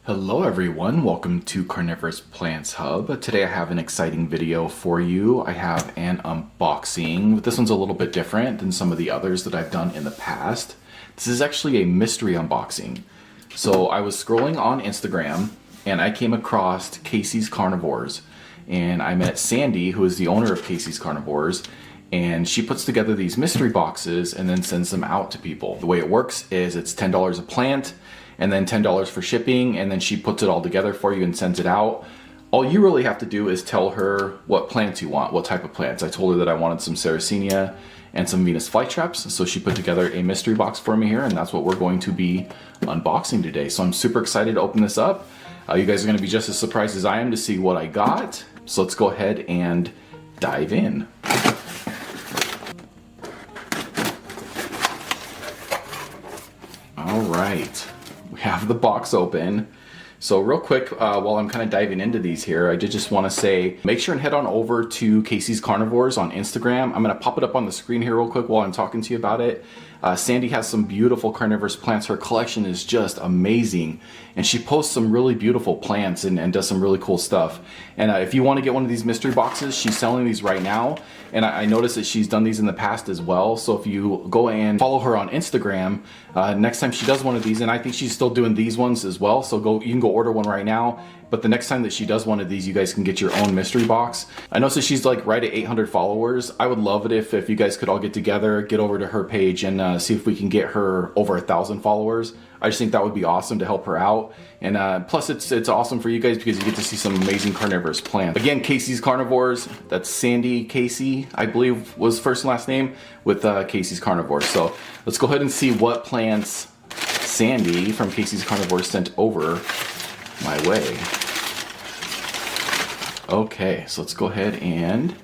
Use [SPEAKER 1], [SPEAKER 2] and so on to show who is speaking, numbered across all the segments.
[SPEAKER 1] Hello everyone, welcome to Carnivorous Plants Hub. Today I have an exciting video for you. I have an unboxing. This one's a little bit different than some of the others that I've done in the past. This is actually a mystery unboxing. So I was scrolling on Instagram and I came across Casey's Carnivores. And I met Sandy, who is the owner of Casey's Carnivores, and she puts together these mystery boxes and then sends them out to people. The way it works is it's $10 a plant, and then $10 for shipping, and then she puts it all together for you and sends it out. All you really have to do is tell her what plants you want, what type of plants. I told her that I wanted some Sarracenia and some Venus flytraps, so she put together a mystery box for me here, and that's what we're going to be unboxing today. So I'm super excited to open this up. You guys are gonna be just as surprised as I am to see what I got. So let's go ahead and dive in. All right. We have the box open. So real quick, while I'm kind of diving into these here, I did just want to say, make sure and head on over to Casey's Carnivores on Instagram. I'm going to pop it up on the screen here real quick while I'm talking to you about it. Sandy has some beautiful carnivorous plants. Her collection is just amazing. And she posts some really beautiful plants and does some really cool stuff. And if you want to get one of these mystery boxes, she's selling these right now. And I noticed that she's done these in the past as well. So if you go and follow her on Instagram, next time she does one of these, and I think she's still doing these ones as well. So you can go order one right now. But the next time that she does one of these, you guys can get your own mystery box. I know, so she's like right at 800 followers. I would love it if you guys could all get together, get over to her page and see if we can get her over 1,000 followers. I just think that would be awesome to help her out. And plus it's awesome for you guys because you get to see some amazing carnivorous plants. Again, Casey's Carnivores, that's Sandy Casey, I believe was first and last name, with Casey's Carnivores. So let's go ahead and see what plants Sandy from Casey's Carnivores sent over my way. Okay, so let's go ahead and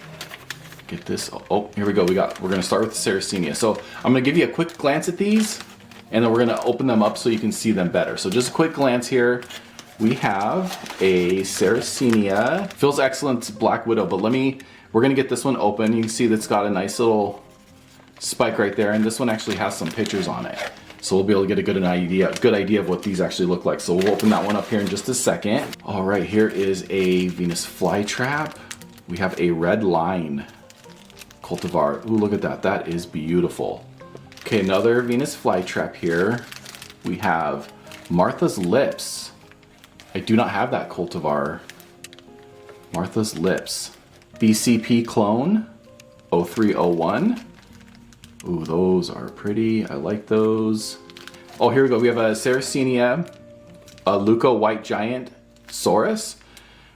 [SPEAKER 1] get this. Oh, here we go. We're gonna start with the Sarracenia. So I'm gonna give you a quick glance at these, and then we're gonna open them up so you can see them better. So just a quick glance here. We have a Sarracenia. Feels excellent Black Widow, but we're gonna get this one open. You can see that's got a nice little spike right there, and this one actually has some pictures on it. So we'll be able to get a good idea of what these actually look like. So we'll open that one up here in just a second. All right, here is a Venus flytrap. We have a red line cultivar. Ooh, look at that. That is beautiful. Okay, another Venus flytrap here. We have Martha's Lips. I do not have that cultivar. Martha's Lips. BCP clone 0301. Ooh, those are pretty. I like those. Oh, here we go. We have a Sarracenia, a Luca White Giant Saurus,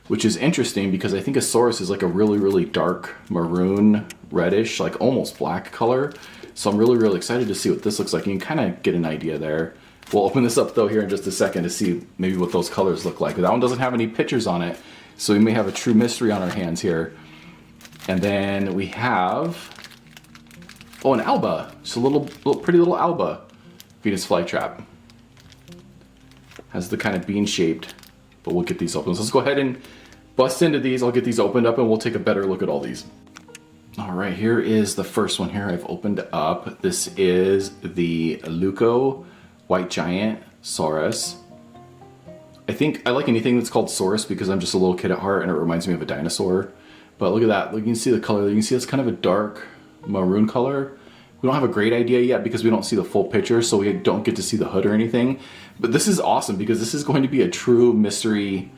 [SPEAKER 1] which is interesting because I think a Saurus is like a really, really dark maroon, reddish, like almost black color. So I'm really, really excited to see what this looks like. You can kind of get an idea there. We'll open this up though here in just a second to see maybe what those colors look like. That one doesn't have any pictures on it, so we may have a true mystery on our hands here. And then we have, oh, an Alba. Just a little pretty little Alba Venus flytrap. Has the kind of bean shaped, but we'll get these open. So let's go ahead and bust into these. I'll get these opened up and we'll take a better look at all these. All right, here is the first one here I've opened up. This is the Luco White Giant Saurus. I think I like anything that's called Saurus because I'm just a little kid at heart and it reminds me of a dinosaur. But look at that. You can see the color. You can see it's kind of a dark maroon color. We don't have a great idea yet because we don't see the full picture, so we don't get to see the hood or anything. But this is awesome because this is going to be a true mystery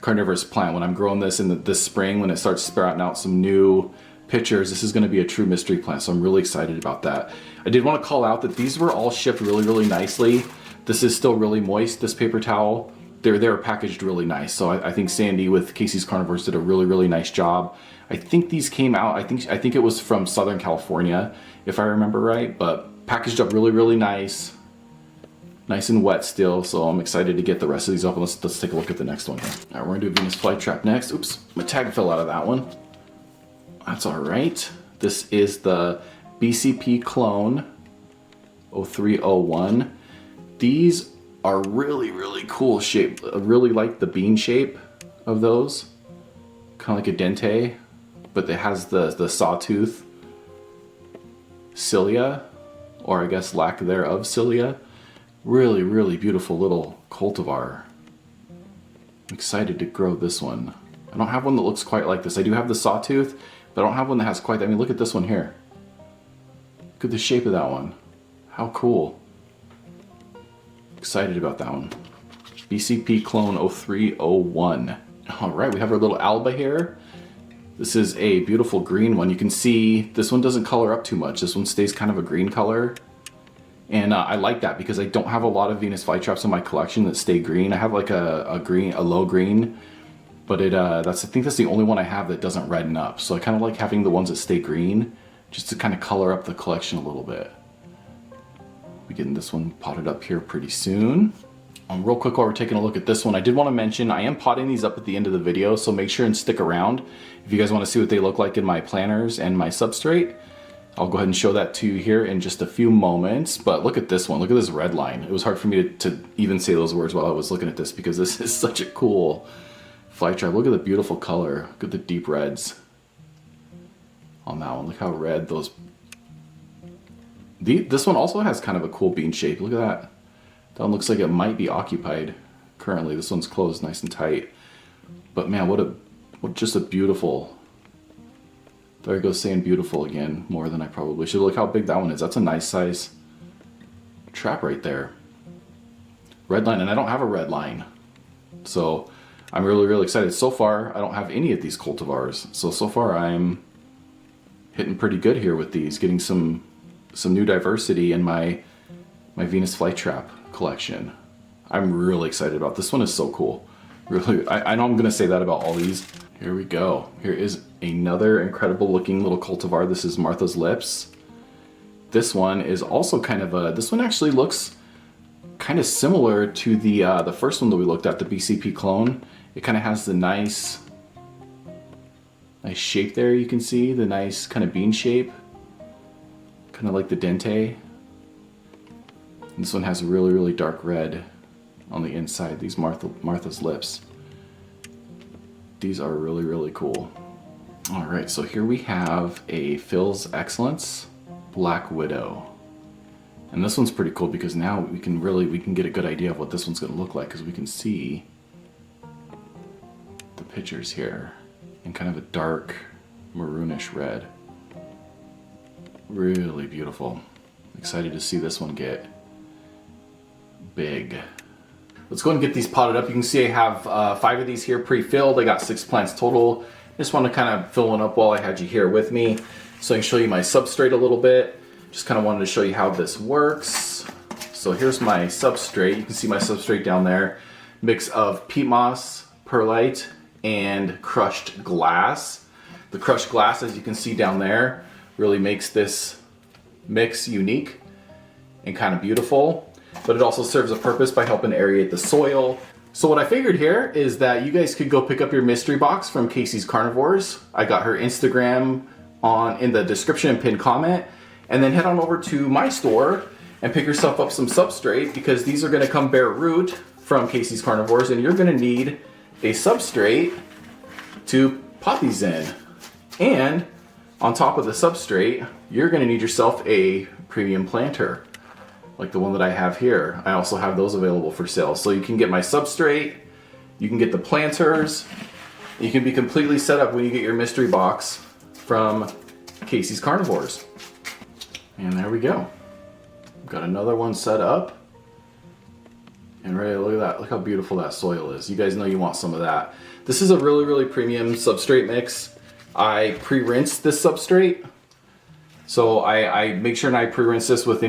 [SPEAKER 1] carnivorous plant. When I'm growing this in this spring, when it starts sprouting out some new pictures, this is going to be a true mystery plant. So I'm really excited about that. I did want to call out that these were all shipped really, really nicely. This is still really moist, this paper towel. They were packaged really nice. So I think Sandy with Casey's Carnivores did a really, really nice job. I think these came out, I think it was from Southern California, if I remember right, but packaged up really, really nice. Nice and wet still, so I'm excited to get the rest of these open. Let's take a look at the next one here. All right, we're gonna do a Venus flytrap next. Oops, my tag fell out of that one. That's all right. This is the BCP clone 0301. These are really, really cool shape. I really like the bean shape of those. Kind of like a dente, but it has the sawtooth cilia, or I guess lack thereof cilia. Really, really beautiful little cultivar. I'm excited to grow this one. I don't have one that looks quite like this. I do have the sawtooth, but I don't have one that has quite that. I mean, look at this one here. Look at the shape of that one. How cool. Excited about that one. BCP clone 0301. All right, we have our little Alba here. This is a beautiful green one. You can see this one doesn't color up too much. This one stays kind of a green color. And I like that because I don't have a lot of Venus flytraps in my collection that stay green. I have like a low green, but I think that's the only one I have that doesn't redden up. So I kind of like having the ones that stay green just to kind of color up the collection a little bit. We're getting this one potted up here pretty soon. Real quick while we're taking a look at this one, I did want to mention I am potting these up at the end of the video, so make sure and stick around if you guys want to see what they look like in my planters and my substrate. I'll go ahead and show that to you here in just a few moments, but look at this one. Look at this red line. It was hard for me to even say those words while I was looking at this because this is such a cool flytrap. Look at the beautiful color. Look at the deep reds on that one. Look how red those... This one also has kind of a cool bean shape. Look at that. That one looks like it might be occupied currently. This one's closed nice and tight. But man, what just a beautiful... There I go saying beautiful again, more than I probably should. Look how big that one is. That's a nice size trap right there. Red line, and I don't have a red line. So I'm really, really excited. So far, I don't have any of these cultivars. So far I'm hitting pretty good here with these, getting some new diversity in my Venus flytrap collection. I'm really excited about this one. Is so cool. Really, I know I'm gonna say that about all these. Here we go. Here is another incredible looking little cultivar. This is Martha's Lips. This one is also kind of a, this one actually looks kind of similar to the first one that we looked at, the BCP clone. It kind of has the nice shape there. You can see the nice kind of bean shape, kind of like the dente. And this one has really, really dark red on the inside, these Martha's Lips. These are really, really cool. All right, so here we have a Phil's Excellence Black Widow. And this one's pretty cool because now we can get a good idea of what this one's gonna look like because we can see the pictures here in kind of a dark maroonish red. Really beautiful. Excited to see this one get big. Let's go and get these potted up. You can see I have 5 of these here pre-filled. I got 6 plants total. Just want to kind of fill one up while I had you here with me so I can show you my substrate a little bit. Just kind of wanted to show you how this works. So here's my substrate. You can see my substrate down there. Mix of peat moss, perlite, and crushed glass. The crushed glass, as you can see down there, really makes this mix unique and kind of beautiful. But it also serves a purpose by helping aerate the soil. So what I figured here is that you guys could go pick up your mystery box from Casey's Carnivores. I got her Instagram in the description and pinned comment. And then head on over to my store and pick yourself up some substrate because these are gonna come bare root from Casey's Carnivores and you're gonna need a substrate to pot these in. And on top of the substrate, you're gonna need yourself a premium planter, like the one that I have here. I also have those available for sale. So you can get my substrate, you can get the planters, you can be completely set up when you get your mystery box from Casey's Carnivores. And there we go. Got another one set up. And ready, look at that. Look how beautiful that soil is. You guys know you want some of that. This is a really, really premium substrate mix. I pre-rinsed this substrate. So I make sure and I pre-rinse this with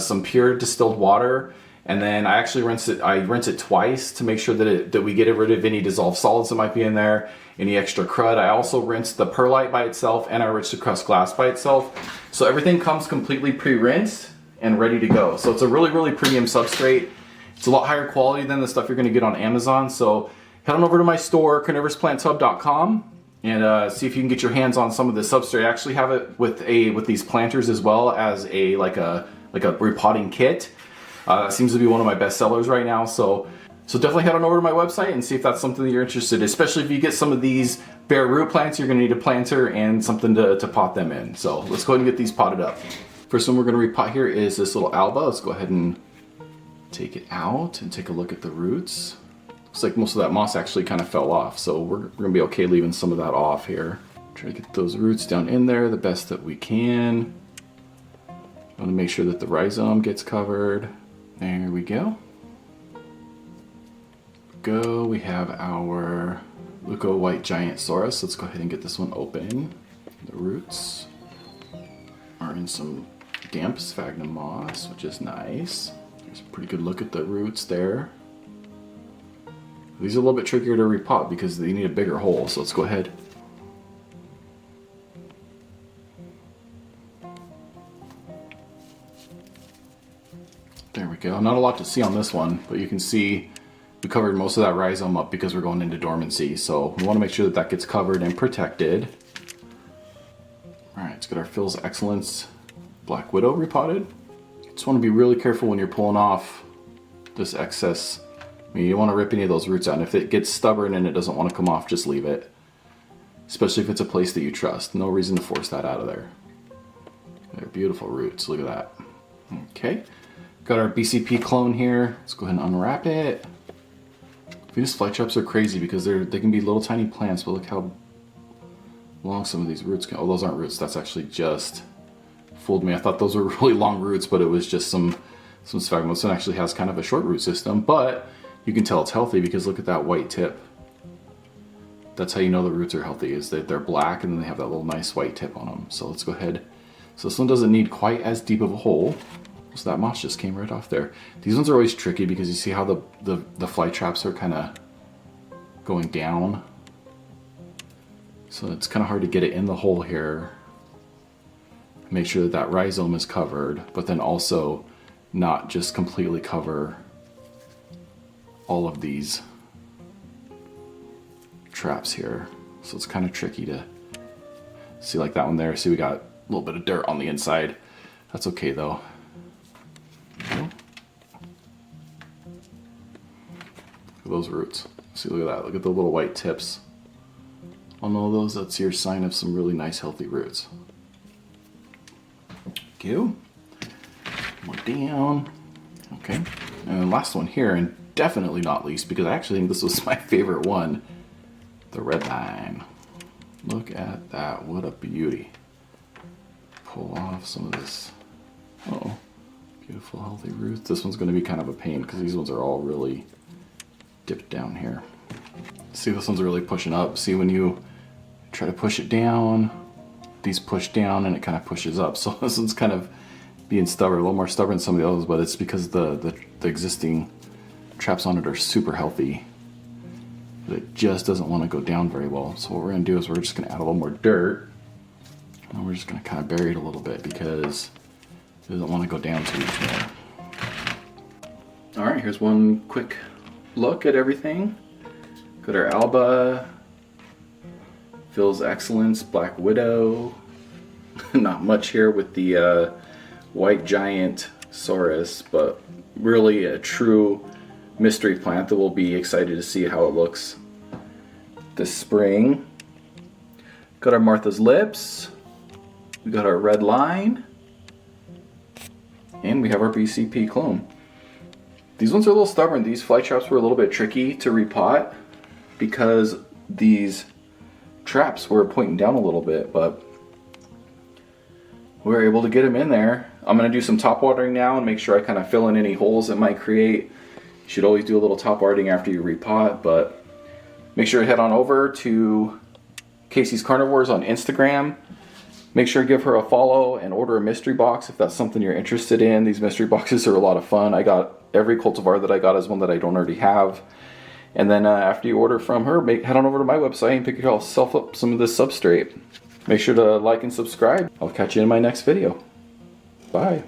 [SPEAKER 1] some pure distilled water, and then I actually rinse it twice to make sure that we get rid of any dissolved solids that might be in there, any extra crud. I also rinse the perlite by itself and I rinse the crushed glass by itself. So everything comes completely pre-rinsed and ready to go. So it's a really, really premium substrate. It's a lot higher quality than the stuff you're gonna get on Amazon. So head on over to my store, carnivorousplanthub.com. and see if you can get your hands on some of the substrate. I actually have it with these planters as well as like a repotting kit. That seems to be one of my best sellers right now. So definitely head on over to my website and see if that's something that you're interested in. Especially if you get some of these bare root plants, you're gonna need a planter and something to pot them in. So let's go ahead and get these potted up. First one we're gonna repot here is this little Alba. Let's go ahead and take it out and take a look at the roots. Looks like most of that moss actually kind of fell off, so we're gonna be okay leaving some of that off here. Try to get those roots down in there the best that we can. Want to make sure that the rhizome gets covered. There we go. We have our Leuco White Giant Saurus. Let's go ahead and get this one open. The roots are in some damp sphagnum moss, which is nice. There's a pretty good look at the roots there. These are a little bit trickier to repot because they need a bigger hole, so let's go ahead. There we go. Not a lot to see on this one, but you can see we covered most of that rhizome up because we're going into dormancy. So we want to make sure that that gets covered and protected. All right, let's get our Phil's Excellence Black Widow repotted. Just want to be really careful when you're pulling off this excess. I mean, you don't want to rip any of those roots out. And if it gets stubborn and it doesn't want to come off, just leave it. Especially if it's a place that you trust. No reason to force that out of there. They're beautiful roots. Look at that. Okay. Got our BCP clone here. Let's go ahead and unwrap it. These flytraps are crazy because they can be little tiny plants, but look how long some of these roots can. Oh, those aren't roots. That's actually just fooled me. I thought those were really long roots, but it was just some sphagnum. This one actually has kind of a short root system, but you can tell it's healthy because look at that white tip. That's how you know the roots are healthy, is that they're black and then they have that little nice white tip on them. So let's go ahead. So this one doesn't need quite as deep of a hole. So that moss just came right off there. These ones are always tricky because you see how the fly traps are kind of going down. So it's kind of hard to get it in the hole here. Make sure that that rhizome is covered, but then also not just completely cover all of these traps here. So it's kind of tricky to see, like that one there. See, we got a little bit of dirt on the inside. That's okay though. Look at those roots. See, look at that. Look at the little white tips on all those. That's your sign of some really nice healthy roots. Thank you. More down. Okay. And then last one here, and definitely not least, because I actually think this was my favorite one, the red line. Look at that. What a beauty. Pull off some of this. Oh, beautiful healthy roots. This one's going to be kind of a pain because these ones are all really dipped down here. See, this one's really pushing up. See, when you try to push it down, these push down and it kind of pushes up. So this one's kind of being stubborn, a little more stubborn than some of the others, but it's because the existing traps on it are super healthy. But it just doesn't want to go down very well. So what we're going to do is we're just going to add a little more dirt. And we're just going to kind of bury it a little bit because it doesn't want to go down too much more. All right, here's one quick look at everything. Got our Alba, Phil's Excellence, Black Widow. Not much here with the White Giant Saurus, but really a true mystery plant that we'll be excited to see how it looks this spring. Got our Martha's Lips. We got our red line. And we have our BCP clone. These ones are a little stubborn. These fly traps were a little bit tricky to repot because these traps were pointing down a little bit, but we were able to get them in there. I'm going to do some top watering now and make sure I kind of fill in any holes it might create. You should always do a little top watering after you repot, but make sure to head on over to Casey's Carnivores on Instagram. Make sure to give her a follow and order a mystery box if that's something you're interested in. These mystery boxes are a lot of fun. I got every cultivar that I got is one that I don't already have. And then after you order from her, head on over to my website and pick yourself up some of this substrate. Make sure to like and subscribe. I'll catch you in my next video. Bye.